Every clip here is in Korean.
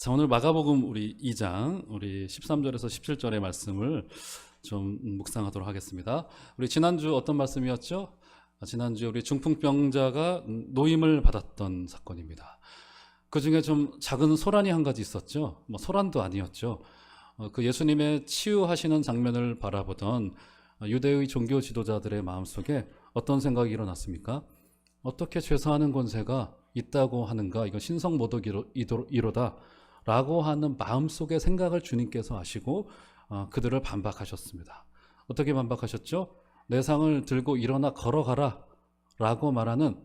자, 오늘 마가복음 우리 2장 우리 13절에서 17절의 말씀을 좀 묵상하도록 하겠습니다. 우리 지난주 어떤 말씀이었죠? 지난주 우리 중풍병자가 노임을 받았던 사건입니다. 그 중에 좀 작은 소란이 한 가지 있었죠. 소란도 아니었죠. 그 예수님의 치유하시는 장면을 바라보던 유대의 종교 지도자들의 마음속에 어떤 생각이 일어났습니까? 어떻게 죄사하는 권세가 있다고 하는가? 이건 신성모독이로다 라고 하는 마음속의 생각을 주님께서 아시고 그들을 반박하셨습니다. 어떻게 반박하셨죠? 내 상을 들고 일어나 걸어가라 라고 말하는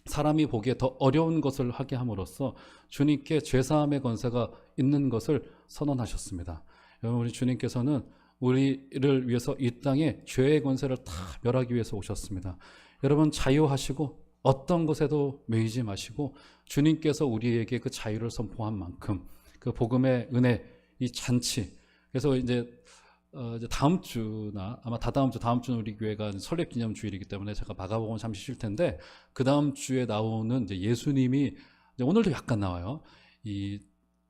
사람이 보기에 더 어려운 것을 하게 함으로써 주님께 죄사함의 권세가 있는 것을 선언하셨습니다. 여러분, 우리 주님께서는 우리를 위해서 이 땅에 죄의 권세를 다 멸하기 위해서 오셨습니다. 여러분, 자유하시고 어떤 것에도 매이지 마시고 주님께서 우리에게 그 자유를 선포한 만큼 그 복음의 은혜, 이 잔치. 그래서 이제 다음 주나 아마 다다음 주는 우리 교회가 설립 기념 주일이기 때문에 제가 마가복음 잠시 쉴 텐데 그 다음 주에 나오는 이제 예수님이 이제 오늘도 약간 나와요.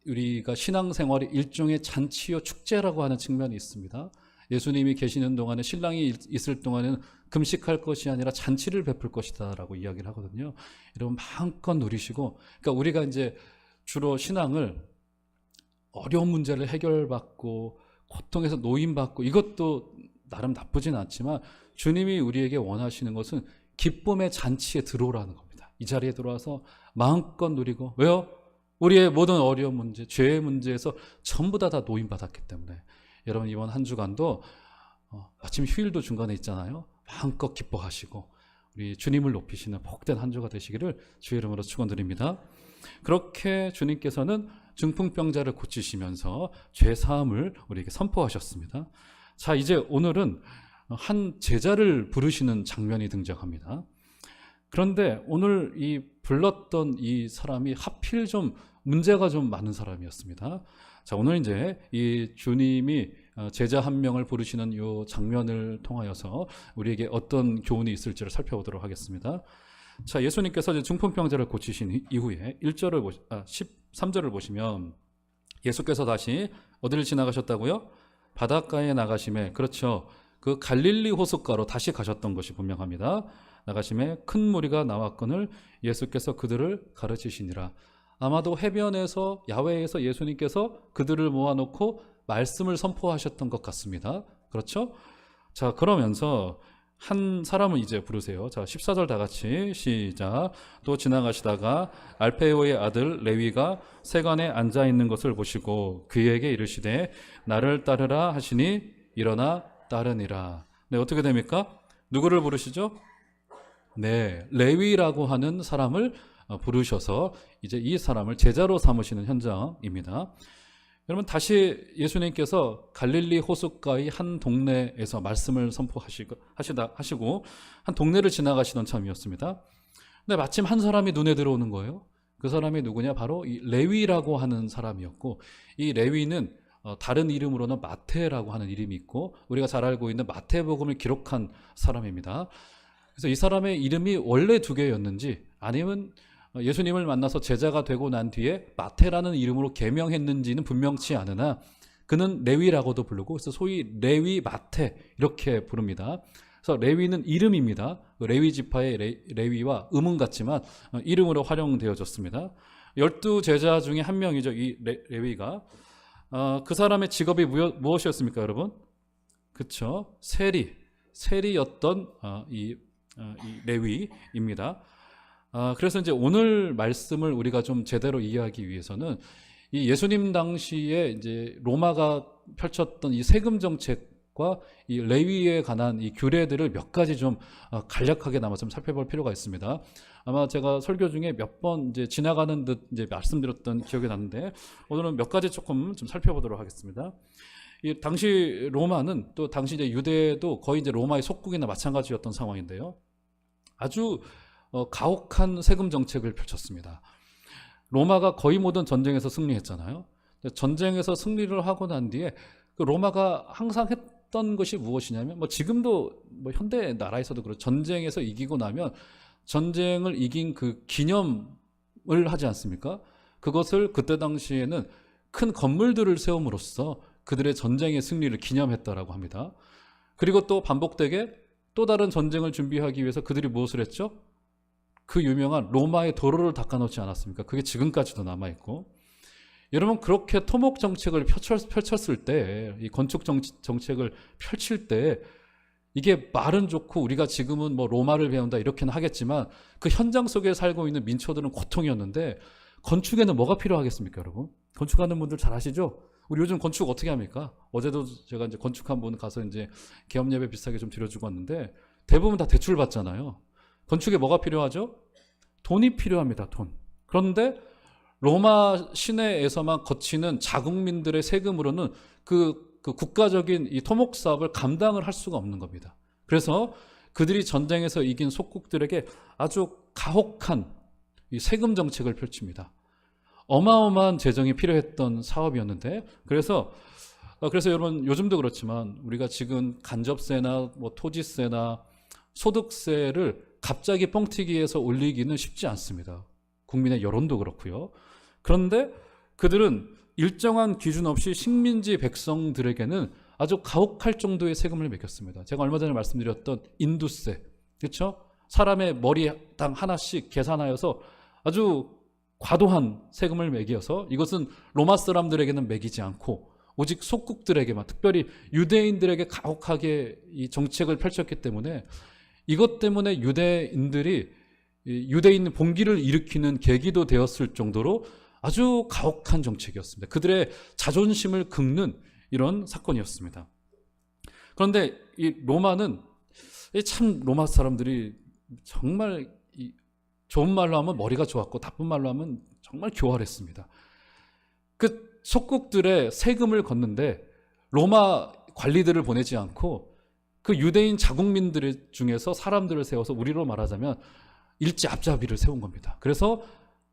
우리가 신앙생활이 일종의 잔치요 축제라고 하는 측면이 있습니다. 예수님이 계시는 동안에 신랑이 있을 동안에는 금식할 것이 아니라 잔치를 베풀 것이다 라고 이야기를 하거든요. 여러분, 마음껏 누리시고, 그러니까 우리가 이제 주로 신앙을 어려운 문제를 해결받고 고통에서 노임받고 이것도 나름 나쁘진 않지만 주님이 우리에게 원하시는 것은 기쁨의 잔치에 들어오라는 겁니다. 이 자리에 들어와서 마음껏 누리고, 왜요? 우리의 모든 어려운 문제, 죄의 문제에서 전부 다 노임받았기 때문에 여러분, 이번 한 주간도 마침 휴일도 중간에 있잖아요. 마음껏 기뻐하시고 우리 주님을 높이시는 복된 한 주가 되시기를 주의 이름으로 축원드립니다. 그렇게 주님께서는 중풍병자를 고치시면서 죄사함을 우리에게 선포하셨습니다. 자, 이제 오늘은 한 제자를 부르시는 장면이 등장합니다. 그런데 오늘 이 불렀던 이 사람이 하필 좀 문제가 좀 많은 사람이었습니다. 자, 오늘 이제 이 주님이 제자 한 명을 부르시는 이 장면을 통하여서 우리에게 어떤 교훈이 있을지를 살펴보도록 하겠습니다. 자, 예수님께서 이제 중풍병자를 고치신 이후에 13절을 보시면 예수께서 다시 어디를 지나가셨다고요? 바닷가에 나가심에, 그렇죠. 그 갈릴리 호숫가로 다시 가셨던 것이 분명합니다. 나가심에 큰 무리가 나왔거늘 예수께서 그들을 가르치시니라. 아마도 해변에서 야외에서 예수님께서 그들을 모아놓고 말씀을 선포하셨던 것 같습니다. 그렇죠? 자, 그러면서 한 사람을 이제 부르세요. 자, 14절 다 같이 시작. 또 지나가시다가 알페오의 아들 레위가 세관에 앉아 있는 것을 보시고 그에게 이르시되 나를 따르라 하시니 일어나 따르니라. 네, 어떻게 됩니까? 누구를 부르시죠? 네, 레위라고 하는 사람을 부르셔서 이제 이 사람을 제자로 삼으시는 현장입니다. 여러분, 다시 예수님께서 갈릴리 호숫가의 한 동네에서 말씀을 선포하시고 한 동네를 지나가시던 참이었습니다. 근데 마침 한 사람이 눈에 들어오는 거예요. 그 사람이 누구냐? 바로 이 레위라고 하는 사람이었고, 이 레위는 다른 이름으로는 마태라고 하는 이름이 있고 우리가 잘 알고 있는 마태복음을 기록한 사람입니다. 그래서 이 사람의 이름이 원래 두 개였는지 아니면 예수님을 만나서 제자가 되고 난 뒤에 마태라는 이름으로 개명했는지는 분명치 않으나 그는 레위라고도 부르고 그래서 소위 레위 마태 이렇게 부릅니다. 그래서 레위는 이름입니다. 레위 지파의 레위와 음은 같지만 이름으로 활용되어졌습니다. 12제자 중에 한 명이죠. 이 레위가. 그 사람의 직업이 무엇이었습니까, 여러분? 그렇죠. 세리였던 이 레위입니다. 그래서 이제 오늘 말씀을 우리가 좀 제대로 이해하기 위해서는 이 예수님 당시에 이제 로마가 펼쳤던 이 세금 정책과 이 레위에 관한 이 규례들을 몇 가지 좀 간략하게나마 좀 살펴볼 필요가 있습니다. 아마 제가 설교 중에 몇 번 이제 지나가는 듯 이제 말씀드렸던 기억이 나는데 오늘은 몇 가지 조금 좀 살펴보도록 하겠습니다. 이 당시 로마는 또 당시 이제 유대도 거의 이제 로마의 속국이나 마찬가지였던 상황인데요. 아주 가혹한 세금 정책을 펼쳤습니다. 로마가 거의 모든 전쟁에서 승리했잖아요. 전쟁에서 승리를 하고 난 뒤에 그 로마가 항상 했던 것이 무엇이냐면 지금도 현대 나라에서도 그렇고 전쟁에서 이기고 나면 전쟁을 이긴 그 기념을 하지 않습니까? 그것을 그때 당시에는 큰 건물들을 세움으로써 그들의 전쟁의 승리를 기념했다라고 합니다. 그리고 또 반복되게 또 다른 전쟁을 준비하기 위해서 그들이 무엇을 했죠? 그 유명한 로마의 도로를 닦아놓지 않았습니까? 그게 지금까지도 남아있고, 여러분 그렇게 토목 정책을 펼쳤을 때, 이 건축 정책을 펼칠 때 이게 말은 좋고 우리가 지금은 뭐 로마를 배운다 이렇게는 하겠지만 그 현장 속에 살고 있는 민초들은 고통이었는데, 건축에는 뭐가 필요하겠습니까, 여러분? 건축하는 분들 잘 아시죠? 우리 요즘 건축 어떻게 합니까? 어제도 제가 이제 건축한 분 가서 이제 개업 예배 비슷하게 좀 드려주고 왔는데 대부분 다 대출 받잖아요. 건축에 뭐가 필요하죠? 돈이 필요합니다, 돈. 그런데 로마 시내에서만 거치는 자국민들의 세금으로는 그 국가적인 이 토목 사업을 감당을 할 수가 없는 겁니다. 그래서 그들이 전쟁에서 이긴 속국들에게 아주 가혹한 이 세금 정책을 펼칩니다. 어마어마한 재정이 필요했던 사업이었는데, 그래서 여러분 요즘도 그렇지만 우리가 지금 간접세나 뭐 토지세나 소득세를 갑자기 뻥튀기해서 올리기는 쉽지 않습니다. 국민의 여론도 그렇고요. 그런데 그들은 일정한 기준 없이 식민지 백성들에게는 아주 가혹할 정도의 세금을 매겼습니다. 제가 얼마 전에 말씀드렸던 인두세, 그렇죠? 사람의 머리당 하나씩 계산하여서 아주 과도한 세금을 매겨서 이것은 로마 사람들에게는 매기지 않고 오직 속국들에게만, 특별히 유대인들에게 가혹하게 이 정책을 펼쳤기 때문에, 이것 때문에 유대인들이 유대인 봉기를 일으키는 계기도 되었을 정도로 아주 가혹한 정책이었습니다. 그들의 자존심을 긁는 이런 사건이었습니다. 그런데 이 로마는 참, 로마 사람들이 정말 좋은 말로 하면 머리가 좋았고 나쁜 말로 하면 정말 교활했습니다. 그 속국들의 세금을 걷는데 로마 관리들을 보내지 않고 그 유대인 자국민들 중에서 사람들을 세워서 우리로 말하자면 일제압자비를 세운 겁니다. 그래서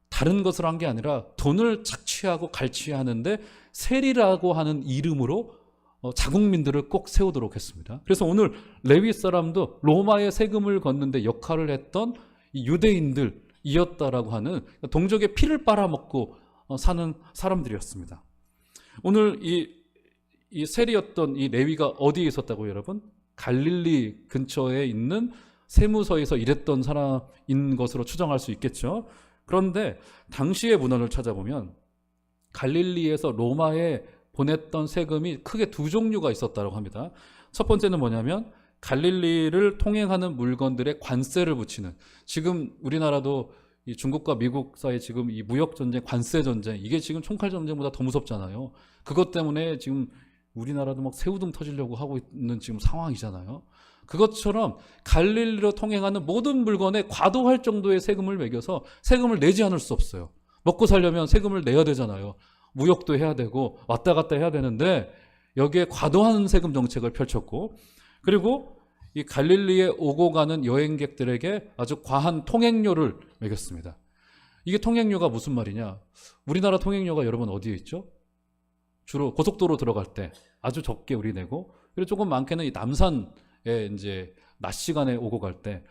다른 것을 한 게 아니라 돈을 착취하고 갈취하는데 세리라고 하는 이름으로 자국민들을 꼭 세우도록 했습니다. 그래서 오늘 레위 사람도 로마의 세금을 걷는데 역할을 했던 유대인들이었다라고 하는, 동족의 피를 빨아먹고 사는 사람들이었습니다. 오늘 이 세리였던 이 레위가 어디에 있었다고요, 여러분? 갈릴리 근처에 있는 세무서에서 일했던 사람인 것으로 추정할 수 있겠죠. 그런데 당시의 문헌을 찾아보면 갈릴리에서 로마에 보냈던 세금이 크게 두 종류가 있었다고 합니다. 첫 번째는 뭐냐면 갈릴리를 통행하는 물건들의 관세를 붙이는, 지금 우리나라도 이 중국과 미국 사이 지금 이 무역 전쟁, 관세 전쟁, 이게 지금 총칼 전쟁보다 더 무섭잖아요. 그것 때문에 지금 우리나라도 막 새우등 터지려고 하고 있는 지금 상황이잖아요. 그것처럼 갈릴리로 통행하는 모든 물건에 과도할 정도의 세금을 매겨서 세금을 내지 않을 수 없어요. 먹고 살려면 세금을 내야 되잖아요. 무역도 해야 되고 왔다 갔다 해야 되는데 여기에 과도한 세금 정책을 펼쳤고, 그리고 이 갈릴리에 오고 가는 여행객들에게 아주 과한 통행료를 매겼습니다. 이게 통행료가 무슨 말이냐? 우리나라 통행료가 여러분 어디에 있죠? 주로 고속도로 들어갈 때 아주 적게 우리 내고, 그리고 조금 많게는 이 남산에 이제 낮 시간에 오고 갈 때,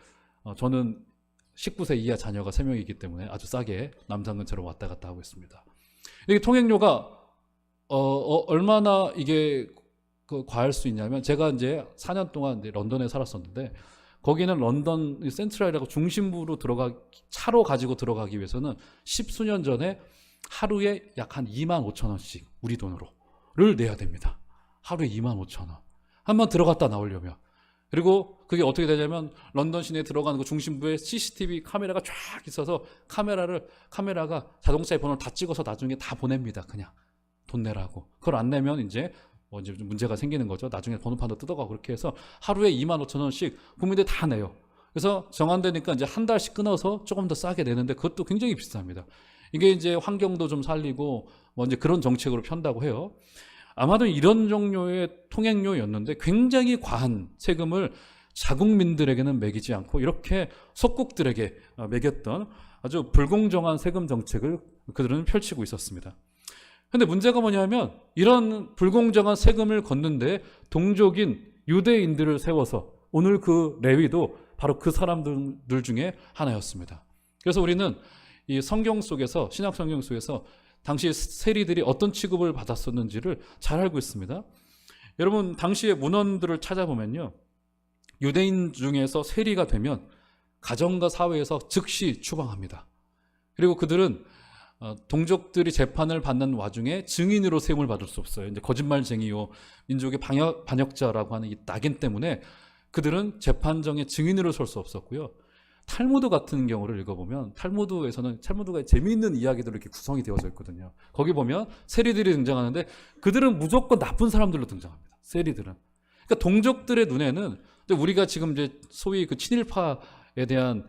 저는 19세 이하 자녀가 3명이기 때문에 아주 싸게 남산 근처로 왔다 갔다 하고 있습니다. 이게 통행료가 얼마나 이게 과할 수 있냐면, 제가 이제 4년 동안 이제 런던에 살았었는데 거기는 런던 센트럴이라고 중심부로 차로 가지고 들어가기 위해서는 10수년 전에 하루에 약 한 25,000원씩 우리 돈으로를 내야 됩니다. 하루에 25,000원. 한번 들어갔다 나오려면. 그리고 그게 어떻게 되냐면 런던 시내에 들어가는 그 중심부에 CCTV 카메라가 쫙 있어서 카메라가 자동차의 번호를 다 찍어서 나중에 다 보냅니다. 그냥 돈 내라고. 그걸 안 내면 이제 좀 문제가 생기는 거죠. 나중에 번호판도 뜯어가고, 그렇게 해서 하루에 25,000원씩 국민들이 다 내요. 그래서 정한되니까 이제 한 달씩 끊어서 조금 더 싸게 내는데 그것도 굉장히 비쌉니다. 이게 이제 환경도 좀 살리고 뭐 이제 그런 정책으로 편다고 해요. 아마도 이런 종류의 통행료였는데 굉장히 과한 세금을 자국민들에게는 매기지 않고 이렇게 속국들에게 매겼던 아주 불공정한 세금 정책을 그들은 펼치고 있었습니다. 그런데 문제가 뭐냐면 이런 불공정한 세금을 걷는데 동족인 유대인들을 세워서 오늘 그 레위도 바로 그 사람들 중에 하나였습니다. 그래서 우리는 이 성경 속에서, 신약 성경 속에서 당시 세리들이 어떤 취급을 받았었는지를 잘 알고 있습니다. 여러분, 당시의 문헌들을 찾아보면요, 유대인 중에서 세리가 되면 가정과 사회에서 즉시 추방합니다. 그리고 그들은 동족들이 재판을 받는 와중에 증인으로 세움을 받을 수 없어요. 이제 거짓말쟁이요, 민족의 반역자라고 하는 이 낙인 때문에 그들은 재판정에 증인으로 설 수 없었고요. 탈무드 같은 경우를 읽어보면 탈무드가 재미있는 이야기들로 이렇게 구성이 되어져 있거든요. 거기 보면 세리들이 등장하는데 그들은 무조건 나쁜 사람들로 등장합니다. 세리들은. 그러니까 동족들의 눈에는 우리가 지금 이제 소위 그 친일파에 대한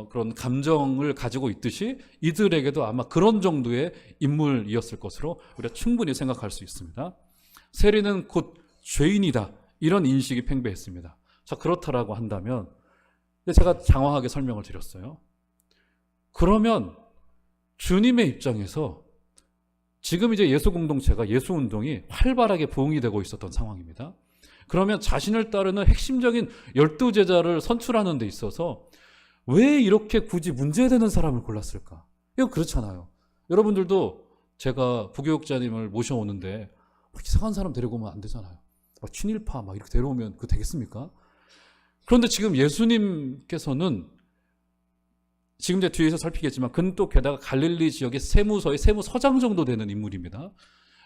그런 감정을 가지고 있듯이 이들에게도 아마 그런 정도의 인물이었을 것으로 우리가 충분히 생각할 수 있습니다. 세리는 곧 죄인이다, 이런 인식이 팽배했습니다. 자, 그렇다라고 한다면 제가 장황하게 설명을 드렸어요. 그러면 주님의 입장에서 지금 이제 예수 공동체가, 예수 운동이 활발하게 부흥이 되고 있었던 상황입니다. 그러면 자신을 따르는 핵심적인 12제자를 선출하는 데 있어서 왜 이렇게 굳이 문제되는 사람을 골랐을까? 이거 그렇잖아요. 여러분들도 제가 부교육자님을 모셔오는데 이상한 사람 데리고 오면 안 되잖아요. 친일파 이렇게 데려오면 그거 되겠습니까? 그런데 지금 예수님께서는 지금 이제 뒤에서 살피겠지만 그는 또 게다가 갈릴리 지역의 세무서의 세무서장 정도 되는 인물입니다.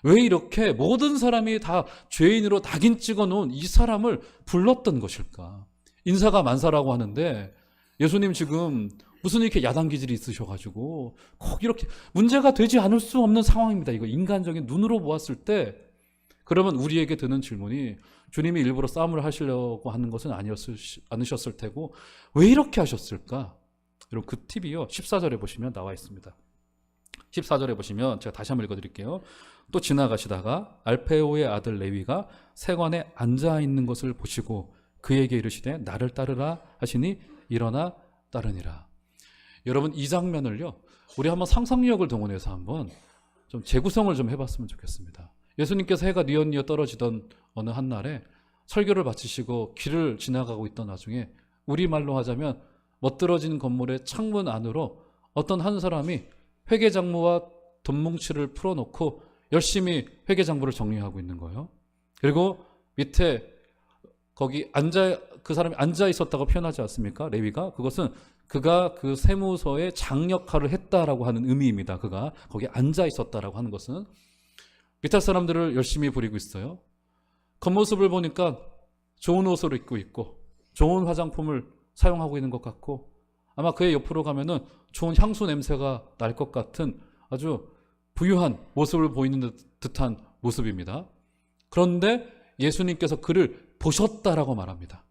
왜 이렇게 모든 사람이 다 죄인으로 낙인 찍어놓은 이 사람을 불렀던 것일까? 인사가 만사라고 하는데 예수님 지금 무슨 이렇게 야단 기질이 있으셔가지고 꼭 이렇게 문제가 되지 않을 수 없는 상황입니다. 이거 인간적인 눈으로 보았을 때 그러면 우리에게 드는 질문이 주님이 일부러 싸움을 하시려고 하는 것은 않으셨을 테고 왜 이렇게 하셨을까? 여러분 그 팁이요 14절에 보시면 나와 있습니다. 14절에 보시면 제가 다시 한번 읽어드릴게요. 또 지나가시다가 알페오의 아들 레위가 세관에 앉아있는 것을 보시고 그에게 이르시되 나를 따르라 하시니 일어나 따르니라. 여러분 이 장면을요 우리 한번 상상력을 동원해서 한번 좀 재구성을 좀 해봤으면 좋겠습니다. 예수님께서 해가 뉘엿뉘엿 떨어지던 어느 한날에 설교를 마치시고 길을 지나가고 있던 와중에 우리말로 하자면 멋들어진 건물의 창문 안으로 어떤 한 사람이 회계장부와 돈뭉치를 풀어놓고 열심히 회계장부를 정리하고 있는 거예요. 그리고 밑에 거기 그 사람이 앉아 있었다고 표현하지 않습니까? 레위가. 그것은 그가 그 세무서의 장 역할을 했다라고 하는 의미입니다. 그가 거기 앉아 있었다라고 하는 것은 밑에 사람들을 열심히 부리고 있어요. 겉모습을 보니까 좋은 옷을 입고 있고 좋은 화장품을 사용하고 있는 것 같고 아마 그의 옆으로 가면은 좋은 향수 냄새가 날 것 같은 아주 부유한 모습을 보이는 듯한 모습입니다. 그런데 예수님께서 그를 보셨다라고 말합니다.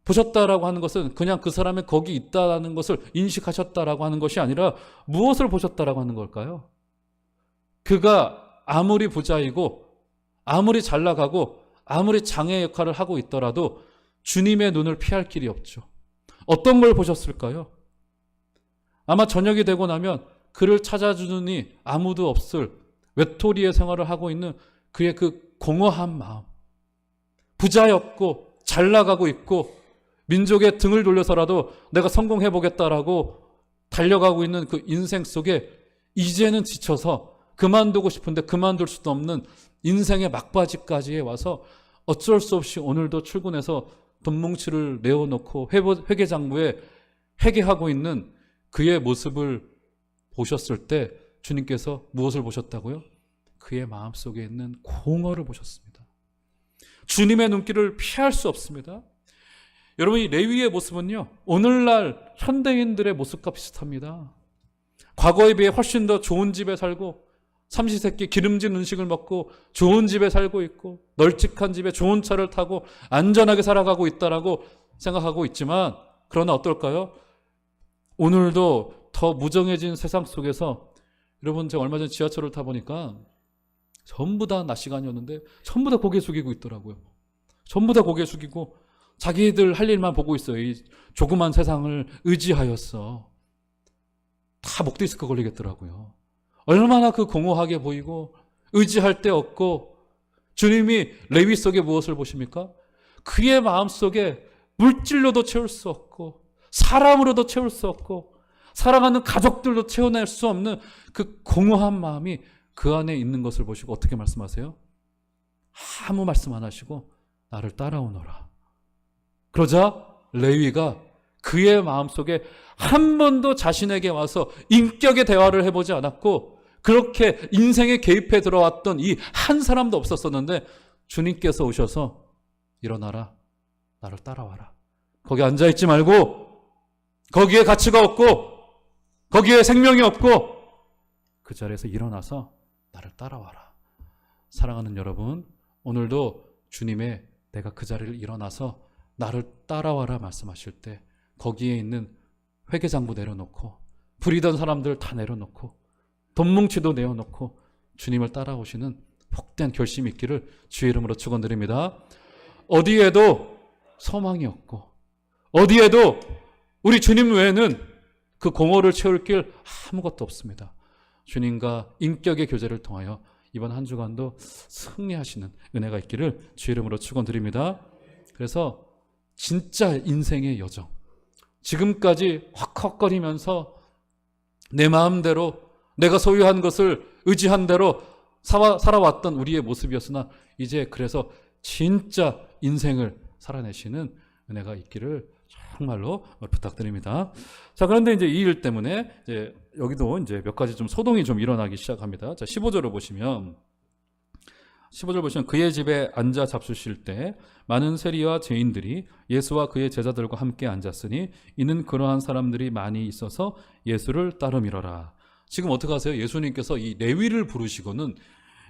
보셨다라고 하는 것은 그냥 그 사람이 거기 있다라는 것을 인식하셨다라고 하는 것이 아니라 무엇을 보셨다라고 하는 걸까요? 그가 아무리 부자이고 아무리 잘 나가고 아무리 장의 역할을 하고 있더라도 주님의 눈을 피할 길이 없죠. 어떤 걸 보셨을까요? 아마 저녁이 되고 나면 그를 찾아주는 이 아무도 없을 외톨이의 생활을 하고 있는 그의 그 공허한 마음. 부자였고 잘 나가고 있고 민족의 등을 돌려서라도 내가 성공해보겠다라고 달려가고 있는 그 인생 속에 이제는 지쳐서 그만두고 싶은데 그만둘 수도 없는 인생의 막바지까지에 와서 어쩔 수 없이 오늘도 출근해서 돈뭉치를 내어놓고 회계장부에 회계하고 있는 그의 모습을 보셨을 때 주님께서 무엇을 보셨다고요? 그의 마음속에 있는 공허를 보셨습니다. 주님의 눈길을 피할 수 없습니다. 여러분 이 레위의 모습은요 오늘날 현대인들의 모습과 비슷합니다. 과거에 비해 훨씬 더 좋은 집에 살고 삼시세끼 기름진 음식을 먹고 좋은 집에 살고 있고 널찍한 집에 좋은 차를 타고 안전하게 살아가고 있다라고 생각하고 있지만 그러나 어떨까요? 오늘도 더 무정해진 세상 속에서 여러분 제가 얼마 전에 지하철을 타보니까 전부 다 낮 시간이었는데 전부 다 고개 숙이고 있더라고요. 전부 다 고개 숙이고 자기들 할 일만 보고 있어요. 이 조그만 세상을 의지하였어. 다 목 디스크 걸리겠더라고요. 얼마나 그 공허하게 보이고 의지할 데 없고 주님이 레위 속에 무엇을 보십니까? 그의 마음속에 물질로도 채울 수 없고 사람으로도 채울 수 없고 사랑하는 가족들도 채워낼 수 없는 그 공허한 마음이 그 안에 있는 것을 보시고 어떻게 말씀하세요? 아무 말씀 안 하시고 나를 따라오너라. 그러자 레위가 그의 마음속에 한 번도 자신에게 와서 인격의 대화를 해보지 않았고 그렇게 인생에 개입해 들어왔던 이 한 사람도 없었었는데 주님께서 오셔서 일어나라. 나를 따라와라. 거기 앉아있지 말고 거기에 가치가 없고 거기에 생명이 없고 그 자리에서 일어나서 나를 따라와라. 사랑하는 여러분, 오늘도 주님의 내가 그 자리를 일어나서 나를 따라와라 말씀하실 때 거기에 있는 회계장부 내려놓고 부리던 사람들 다 내려놓고 돈 뭉치도 내어놓고 주님을 따라오시는 복된 결심이 있기를 주의 이름으로 축원드립니다. 어디에도 소망이 없고 어디에도 우리 주님 외에는 그 공허를 채울 길 아무것도 없습니다. 주님과 인격의 교제를 통하여 이번 한 주간도 승리하시는 은혜가 있기를 주의 이름으로 축원드립니다. 그래서 진짜 인생의 여정, 지금까지 헉헉거리면서 내 마음대로 내가 소유한 것을 의지한 대로 살아왔던 우리의 모습이었으나 이제 그래서 진짜 인생을 살아내시는 은혜가 있기를 정말로 부탁드립니다. 자, 그런데 이제 이 일 때문에 이제 여기도 이제 몇 가지 좀 소동이 좀 일어나기 시작합니다. 자, 15절을 보시면 그의 집에 앉아 잡수실 때 많은 세리와 죄인들이 예수와 그의 제자들과 함께 앉았으니 이는 그러한 사람들이 많이 있어서 예수를 따름이러라. 지금 어떻게 하세요? 예수님께서 이 레위를 부르시고는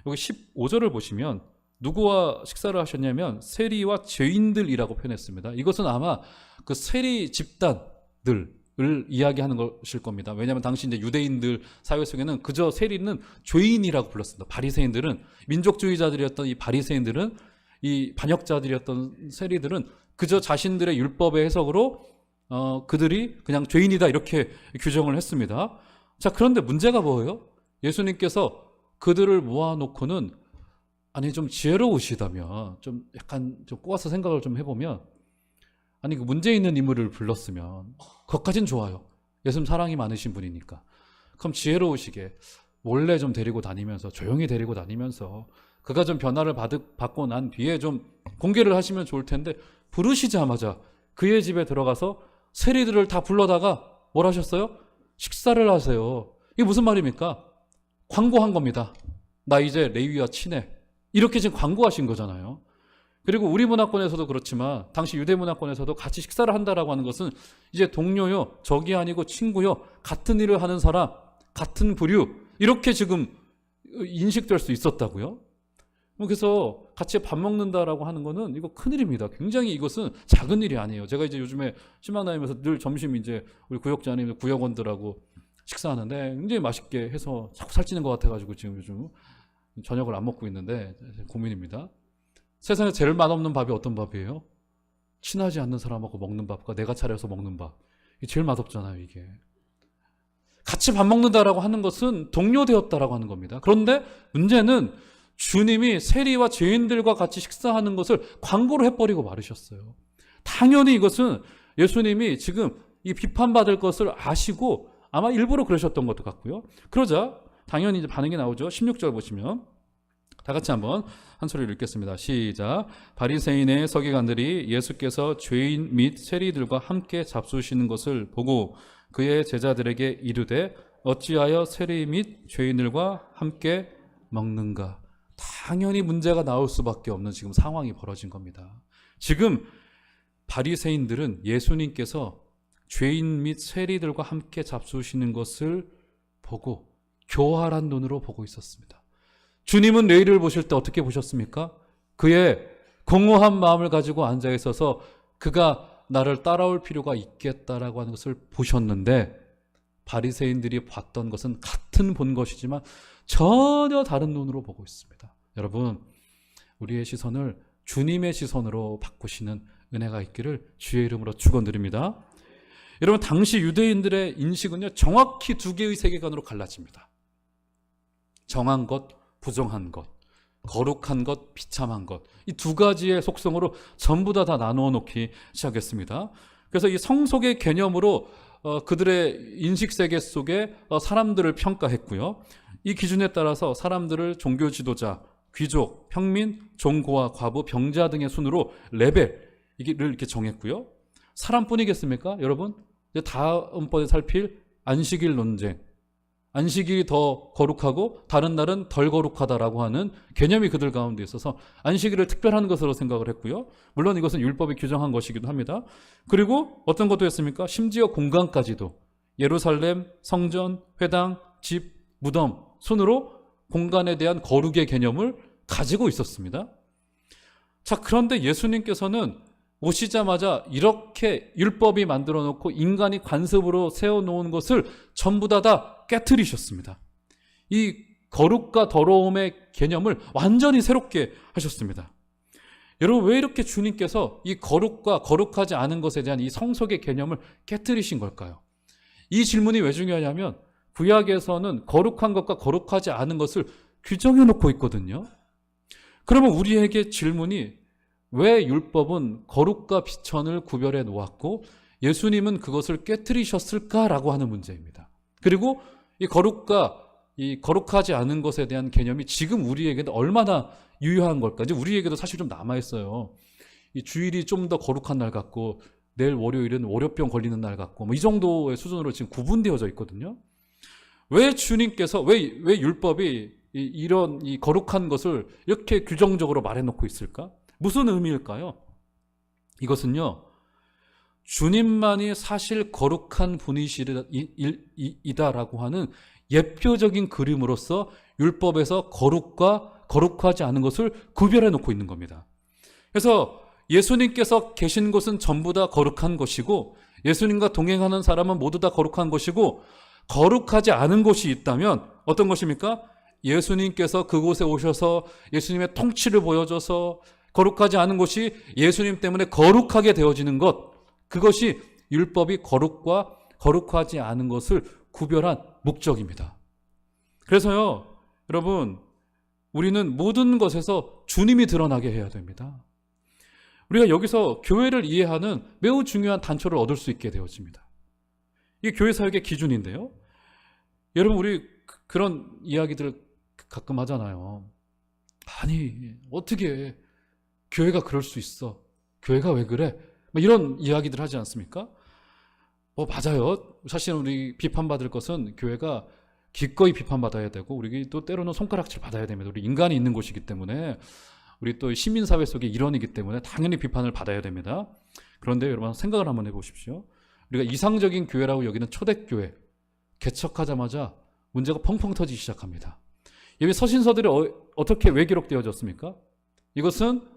여기 15절을 보시면 누구와 식사를 하셨냐면 세리와 죄인들이라고 표현했습니다. 이것은 아마 그 세리 집단들을 이야기하는 것일 겁니다. 왜냐하면 당시 이제 유대인들 사회 속에는 그저 세리는 죄인이라고 불렀습니다. 바리새인들은 민족주의자들이었던 이 바리새인들은 이 반역자들이었던 세리들은 그저 자신들의 율법의 해석으로 그들이 그냥 죄인이다 이렇게 규정을 했습니다. 자, 그런데 문제가 뭐예요? 예수님께서 그들을 모아놓고는 아니 좀 지혜로우시다면 좀 약간 좀 꼬아서 생각을 좀 해보면 아니 그 문제 있는 인물을 불렀으면 그것까진 좋아요. 예수님 사랑이 많으신 분이니까. 그럼 지혜로우시게 몰래 좀 데리고 다니면서 조용히 데리고 다니면서 그가 좀 변화를 받고 난 뒤에 좀 공개를 하시면 좋을 텐데 부르시자마자 그의 집에 들어가서 세리들을 다 불러다가 뭘 하셨어요? 식사를 하세요. 이게 무슨 말입니까? 광고한 겁니다. 나 이제 레위와 친해. 이렇게 지금 광고하신 거잖아요. 그리고 우리 문화권에서도 그렇지만 당시 유대 문화권에서도 같이 식사를 한다라고 하는 것은 이제 동료요, 적이 아니고 친구요, 같은 일을 하는 사람, 같은 부류 이렇게 지금 인식될 수 있었다고요. 그래서 같이 밥 먹는다라고 하는 거는 이거 큰일입니다. 굉장히 이것은 작은 일이 아니에요. 제가 이제 요즘에 신방 다니면서 늘 점심 이제 우리 구역장님, 구역원들하고 식사하는데 굉장히 맛있게 해서 자꾸 살찌는 것 같아가지고 지금 요즘 저녁을 안 먹고 있는데 고민입니다. 세상에 제일 맛없는 밥이 어떤 밥이에요? 친하지 않는 사람하고 먹는 밥과 내가 차려서 먹는 밥. 이게 제일 맛없잖아요, 이게. 같이 밥 먹는다라고 하는 것은 동료되었다라고 하는 겁니다. 그런데 문제는 주님이 세리와 죄인들과 같이 식사하는 것을 광고로 해버리고 말으셨어요. 당연히 이것은 예수님이 지금 이 비판받을 것을 아시고 아마 일부러 그러셨던 것도 같고요. 그러자 당연히 이제 반응이 나오죠. 16절 보시면 다 같이 한번 한 소리를 읽겠습니다. 시작. 바리새인의 서기관들이 예수께서 죄인 및 세리들과 함께 잡수시는 것을 보고 그의 제자들에게 이르되 어찌하여 세리 및 죄인들과 함께 먹는가? 당연히 문제가 나올 수밖에 없는 지금 상황이 벌어진 겁니다. 지금 바리새인들은 예수님께서 죄인 및 세리들과 함께 잡수시는 것을 보고 교활한 눈으로 보고 있었습니다. 주님은 레위를 보실 때 어떻게 보셨습니까? 그의 공허한 마음을 가지고 앉아 있어서 그가 나를 따라올 필요가 있겠다라고 하는 것을 보셨는데 바리새인들이 봤던 것은 같은 본 것이지만 전혀 다른 눈으로 보고 있습니다. 여러분, 우리의 시선을 주님의 시선으로 바꾸시는 은혜가 있기를 주의 이름으로 축원드립니다. 여러분, 당시 유대인들의 인식은요 정확히 두 개의 세계관으로 갈라집니다. 정한 것, 부정한 것, 거룩한 것, 비참한 것, 이 두 가지의 속성으로 전부 다 나누어 놓기 시작했습니다. 그래서 이 성속의 개념으로 그들의 인식세계 속에 사람들을 평가했고요. 이 기준에 따라서 사람들을 종교 지도자, 귀족, 평민, 종고와 과부, 병자 등의 순으로 레벨을 이렇게 정했고요. 사람뿐이겠습니까? 여러분, 이제 다음번에 살필 안식일 논쟁. 안식일이 더 거룩하고 다른 날은 덜 거룩하다라고 하는 개념이 그들 가운데 있어서 안식일을 특별한 것으로 생각을 했고요. 물론 이것은 율법이 규정한 것이기도 합니다. 그리고 어떤 것도 했습니까? 심지어 공간까지도 예루살렘, 성전, 회당, 집, 무덤 순으로 공간에 대한 거룩의 개념을 가지고 있었습니다. 자, 그런데 예수님께서는 오시자마자 이렇게 율법이 만들어 놓고 인간이 관습으로 세워놓은 것을 전부 다 깨트리셨습니다. 이 거룩과 더러움의 개념을 완전히 새롭게 하셨습니다. 여러분, 왜 이렇게 주님께서 이 거룩과 거룩하지 않은 것에 대한 이 성속의 개념을 깨트리신 걸까요? 이 질문이 왜 중요하냐면 구약에서는 거룩한 것과 거룩하지 않은 것을 규정해 놓고 있거든요. 그러면 우리에게 질문이, 왜 율법은 거룩과 비천을 구별해 놓았고 예수님은 그것을 깨트리셨을까라고 하는 문제입니다. 그리고 이 거룩과 이 거룩하지 않은 것에 대한 개념이 지금 우리에게도 얼마나 유효한 걸까? 이제 우리에게도 사실 좀 남아있어요. 이 주일이 좀 더 거룩한 날 같고 내일 월요일은 월요병 걸리는 날 같고 뭐 이 정도의 수준으로 지금 구분되어져 있거든요. 왜 주님께서 왜 율법이 이런 이 거룩한 것을 이렇게 규정적으로 말해놓고 있을까? 무슨 의미일까요? 이것은요, 주님만이 사실 거룩한 분이시다라고 하는 예표적인 그림으로서 율법에서 거룩과 거룩하지 않은 것을 구별해 놓고 있는 겁니다. 그래서 예수님께서 계신 곳은 전부 다 거룩한 것이고 예수님과 동행하는 사람은 모두 다 거룩한 것이고 거룩하지 않은 곳이 있다면 어떤 것입니까? 예수님께서 그곳에 오셔서 예수님의 통치를 보여줘서 거룩하지 않은 것이 예수님 때문에 거룩하게 되어지는 것, 그것이 율법이 거룩과 거룩하지 않은 것을 구별한 목적입니다. 그래서요, 여러분, 우리는 모든 것에서 주님이 드러나게 해야 됩니다. 우리가 여기서 교회를 이해하는 매우 중요한 단초를 얻을 수 있게 되어집니다. 이게 교회 사역의 기준인데요. 여러분, 우리 그런 이야기들 가끔 하잖아요. 아니, 어떻게 교회가 그럴 수 있어? 교회가 왜 그래? 이런 이야기들 하지 않습니까? 맞아요. 사실 우리 비판받을 것은 교회가 기꺼이 비판받아야 되고 우리 또 때로는 손가락질 받아야 됩니다. 우리 인간이 있는 곳이기 때문에 우리 또 시민사회 속의 일원이기 때문에 당연히 비판을 받아야 됩니다. 그런데 여러분 생각을 한번 해보십시오. 우리가 이상적인 교회라고 여기는 초대교회 개척하자마자 문제가 펑펑 터지기 시작합니다. 여기 서신서들이 어떻게 왜 기록되어졌습니까? 이것은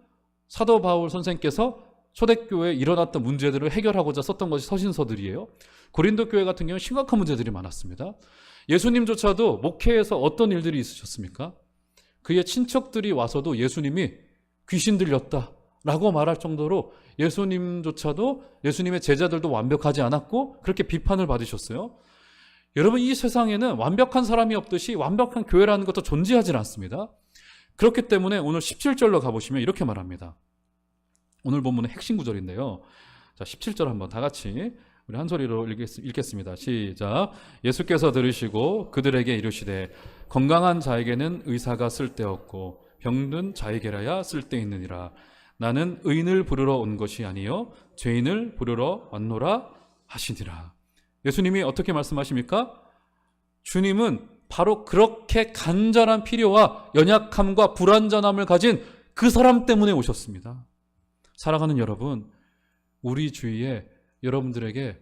사도 바울 선생께서 초대교회에 일어났던 문제들을 해결하고자 썼던 것이 서신서들이에요. 고린도 교회 같은 경우는 심각한 문제들이 많았습니다. 예수님조차도 목회에서 어떤 일들이 있으셨습니까? 그의 친척들이 와서도 예수님이 귀신 들렸다라고 말할 정도로 예수님조차도 예수님의 제자들도 완벽하지 않았고 그렇게 비판을 받으셨어요. 여러분, 이 세상에는 완벽한 사람이 없듯이 완벽한 교회라는 것도 존재하지 않습니다. 그렇기 때문에 오늘 17절로 가보시면 이렇게 말합니다. 오늘 본문의 핵심 구절인데요. 자, 17절 한번 다 같이 우리 한 소리로 읽겠습니다. 시작. 예수께서 들으시고 그들에게 이르시되 건강한 자에게는 의사가 쓸데없고 병든 자에게라야 쓸데있느니라. 나는 의인을 부르러 온 것이 아니요 죄인을 부르러 왔노라 하시니라. 예수님이 어떻게 말씀하십니까? 주님은 바로 그렇게 간절한 필요와 연약함과 불완전함을 가진 그 사람 때문에 오셨습니다. 사랑하는 여러분, 우리 주위에 여러분들에게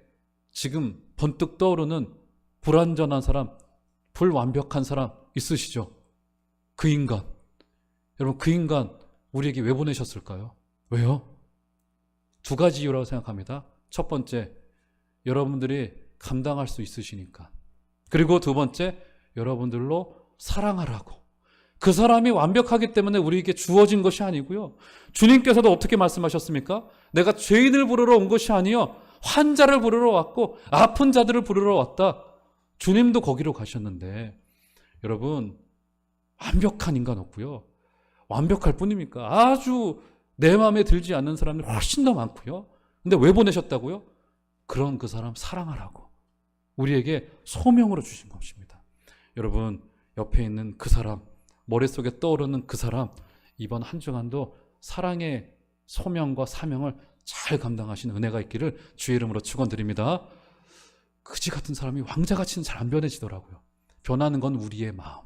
지금 번뜩 떠오르는 불완전한 사람, 불완벽한 사람 있으시죠? 그 인간. 여러분, 그 인간 우리에게 왜 보내셨을까요? 왜요? 두 가지 이유라고 생각합니다. 첫 번째, 여러분들이 감당할 수 있으시니까. 그리고 두 번째, 여러분들로 사랑하라고. 그 사람이 완벽하기 때문에 우리에게 주어진 것이 아니고요. 주님께서도 어떻게 말씀하셨습니까? 내가 죄인을 부르러 온 것이 아니요 환자를 부르러 왔고 아픈 자들을 부르러 왔다. 주님도 거기로 가셨는데 여러분, 완벽한 인간 없고요. 완벽할 뿐입니까? 아주 내 마음에 들지 않는 사람들이 훨씬 더 많고요. 근데 왜 보내셨다고요? 그런 그 사람 사랑하라고. 우리에게 소명으로 주신 것입니다. 여러분, 옆에 있는 그 사람, 머릿속에 떠오르는 그 사람, 이번 한 주간도 사랑의 소명과 사명을 잘 감당하시는 은혜가 있기를 주의 이름으로 축원드립니다. 그지 같은 사람이 왕자같이는 잘 안 변해지더라고요. 변하는 건 우리의 마음,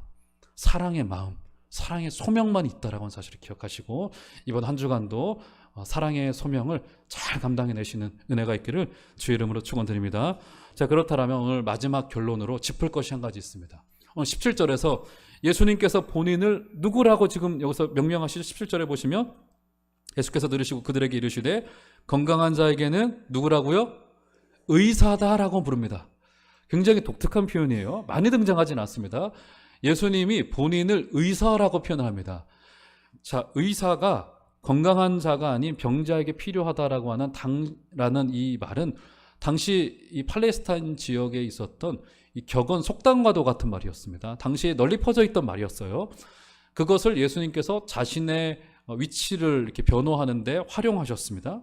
사랑의 소명만 있다라고 하는 사실을 기억하시고 이번 한 주간도 사랑의 소명을 잘 감당해내시는 은혜가 있기를 주의 이름으로 축원드립니다. 자, 그렇다면 오늘 마지막 결론으로 짚을 것이 한 가지 있습니다. 오늘 17절에서 예수님께서 본인을 누구라고 지금 여기서 명명하시죠? 17절에 보시면 예수께서 들으시고 그들에게 이르시되 건강한 자에게는 누구라고요? 의사다라고 부릅니다. 굉장히 독특한 표현이에요. 많이 등장하진 않습니다. 예수님이 본인을 의사라고 표현합니다. 자, 의사가 건강한 자가 아닌 병자에게 필요하다라고 하는 라는 이 말은 당시 이 팔레스타인 지역에 있었던 이 격언 속담과도 같은 말이었습니다. 당시에 널리 퍼져 있던 말이었어요. 그것을 예수님께서 자신의 위치를 이렇게 변호하는데 활용하셨습니다.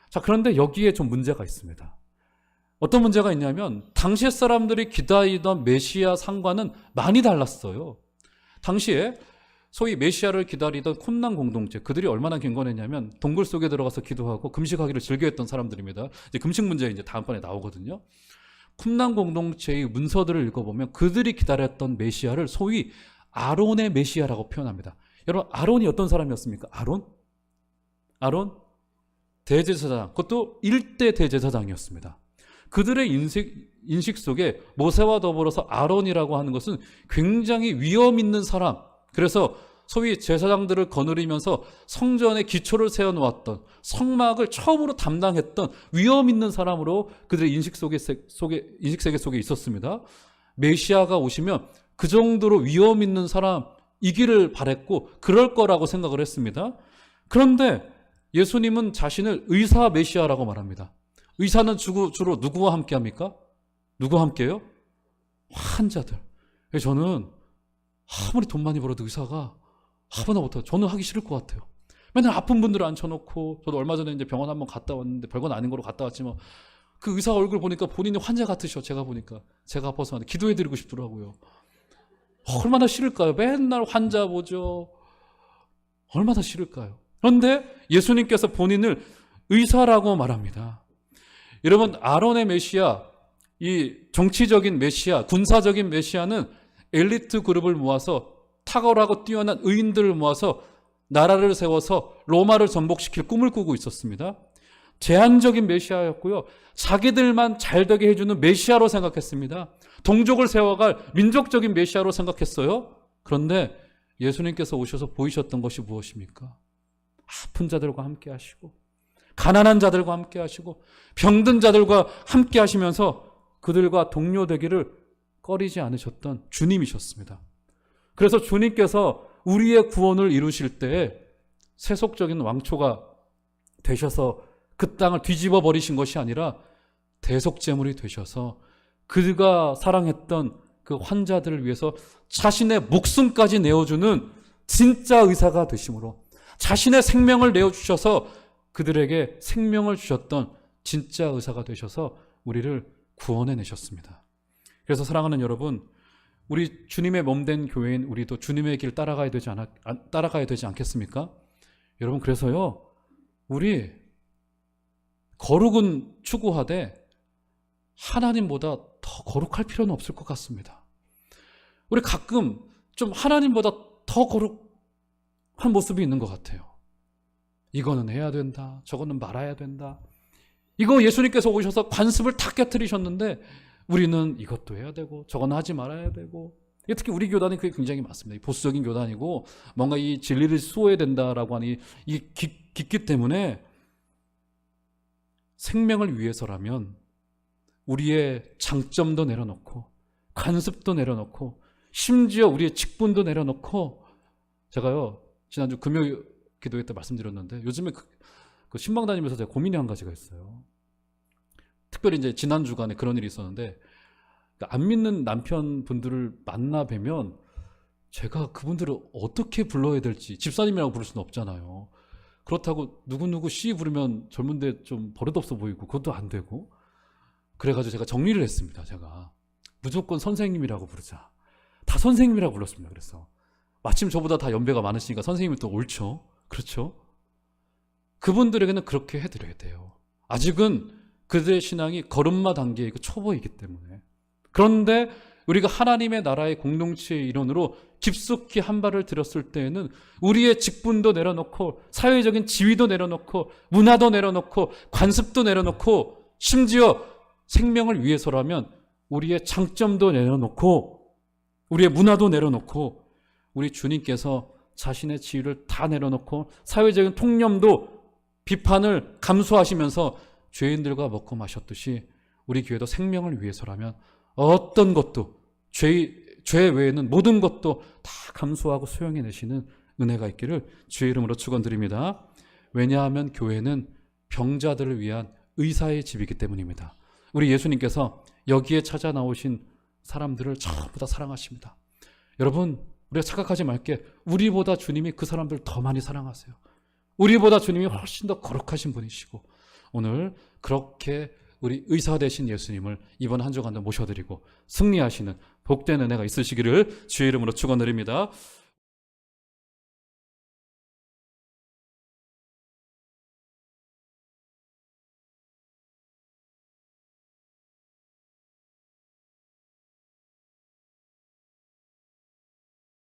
자, 그런데 여기에 좀 문제가 있습니다. 어떤 문제가 있냐면 당시의 사람들이 기다리던 메시아 상과는 많이 달랐어요. 당시에 소위 메시아를 기다리던 쿰난 공동체, 그들이 얼마나 경건했냐면 동굴 속에 들어가서 기도하고 금식하기를 즐겨했던 사람들입니다. 이제 금식 문제 이제 다음번에 나오거든요. 쿰난 공동체의 문서들을 읽어보면 그들이 기다렸던 메시아를 소위 아론의 메시아라고 표현합니다. 여러분, 아론이 어떤 사람이었습니까? 아론? 대제사장, 그것도 1대 대제사장이었습니다. 그들의 인식 속에 모세와 더불어서 아론이라고 하는 것은 굉장히 위험 있는 사람, 그래서 소위 제사장들을 거느리면서 성전의 기초를 세워놓았던, 성막을 처음으로 담당했던 위험 있는 사람으로 그들의 인식세계 속에 있었습니다. 메시아가 오시면 그 정도로 위험 있는 사람이기를 바랬고 그럴 거라고 생각을 했습니다. 그런데 예수님은 자신을 의사 메시아라고 말합니다. 의사는 주로 누구와 함께 합니까? 누구와 함께요? 환자들. 저는 아무리 돈 많이 벌어도 의사가 하나 못해요. 저는 하기 싫을 것 같아요. 맨날 아픈 분들을 앉혀놓고, 저도 얼마 전에 이제 병원 한번 갔다 왔는데 별건 아닌 거로 갔다 왔지만 그 의사 얼굴 보니까 본인이 환자 같으셔. 제가 보니까 제가 아파서 기도해드리고 싶더라고요. 얼마나 싫을까요? 맨날 환자 보죠. 얼마나 싫을까요? 그런데 예수님께서 본인을 의사라고 말합니다. 여러분, 아론의 메시아, 이 정치적인 메시아, 군사적인 메시아는 엘리트 그룹을 모아서 탁월하고 뛰어난 의인들을 모아서 나라를 세워서 로마를 정복시킬 꿈을 꾸고 있었습니다. 제한적인 메시아였고요. 자기들만 잘되게 해주는 메시아로 생각했습니다. 동족을 세워갈 민족적인 메시아로 생각했어요. 그런데 예수님께서 오셔서 보이셨던 것이 무엇입니까? 아픈 자들과 함께 하시고 가난한 자들과 함께 하시고 병든 자들과 함께 하시면서 그들과 동료되기를 꺼리지 않으셨던 주님이셨습니다. 그래서 주님께서 우리의 구원을 이루실 때 세속적인 왕초가 되셔서 그 땅을 뒤집어 버리신 것이 아니라 대속제물이 되셔서 그가 사랑했던 그 환자들을 위해서 자신의 목숨까지 내어주는 진짜 의사가 되심으로 자신의 생명을 내어주셔서 그들에게 생명을 주셨던 진짜 의사가 되셔서 우리를 구원해내셨습니다. 그래서 사랑하는 여러분, 우리 주님의 몸된 교회인 우리도 주님의 길 따라가야 되지 않겠습니까? 여러분, 그래서요, 우리 거룩은 추구하되 하나님보다 더 거룩할 필요는 없을 것 같습니다. 우리 가끔 좀 하나님보다 더 거룩한 모습이 있는 것 같아요. 이거는 해야 된다, 저거는 말아야 된다. 이거 예수님께서 오셔서 관습을 다 깨트리셨는데 우리는 이것도 해야 되고 저거는 하지 말아야 되고, 특히 우리 교단이 그게 굉장히 많습니다. 보수적인 교단이고 뭔가 이 진리를 수호해야 된다라고 하니 이 깊기 때문에 생명을 위해서라면 우리의 장점도 내려놓고 관습도 내려놓고 심지어 우리의 직분도 내려놓고, 제가요 지난주 금요일 기도회 때 말씀드렸는데 요즘에 그 신방 다니면서 제가 고민이 한 가지가 있어요. 특별히 이제 지난 주간에 그런 일이 있었는데, 안 믿는 남편분들을 만나 뵈면 제가 그분들을 어떻게 불러야 될지, 집사님이라고 부를 수는 없잖아요. 그렇다고 누구누구 씨 부르면 젊은데 좀 버릇없어 보이고 그것도 안 되고, 그래가지고 제가 정리를 했습니다. 제가 무조건 선생님이라고 부르자. 다 선생님이라고 불렀습니다. 그래서 마침 저보다 다 연배가 많으시니까 선생님이 또 옳죠. 그렇죠? 그분들에게는 그렇게 해드려야 돼요. 아직은 그들의 신앙이 걸음마 단계이고 초보이기 때문에. 그런데 우리가 하나님의 나라의 공동체의 일원으로 깊숙이 한 발을 들였을 때에는 우리의 직분도 내려놓고 사회적인 지위도 내려놓고 문화도 내려놓고 관습도 내려놓고 심지어 생명을 위해서라면 우리의 장점도 내려놓고 우리의 문화도 내려놓고 우리 주님께서 자신의 지위를 다 내려놓고 사회적인 통념도 비판을 감수하시면서 죄인들과 먹고 마셨듯이 우리 교회도 생명을 위해서라면 어떤 것도 죄 외에는 모든 것도 다 감수하고 수용해내시는 은혜가 있기를 주의 이름으로 축원드립니다. 왜냐하면 교회는 병자들을 위한 의사의 집이기 때문입니다. 우리 예수님께서 여기에 찾아 나오신 사람들을 전부 다 사랑하십니다. 여러분, 우리가 착각하지 말게 우리보다 주님이 그 사람들 더 많이 사랑하세요. 우리보다 주님이 훨씬 더 거룩하신 분이시고 오늘 그렇게 우리 의사 되신 예수님을 이번 한 주간도 모셔드리고 승리하시는 복된 은혜가 있으시기를 주의 이름으로 축원드립니다.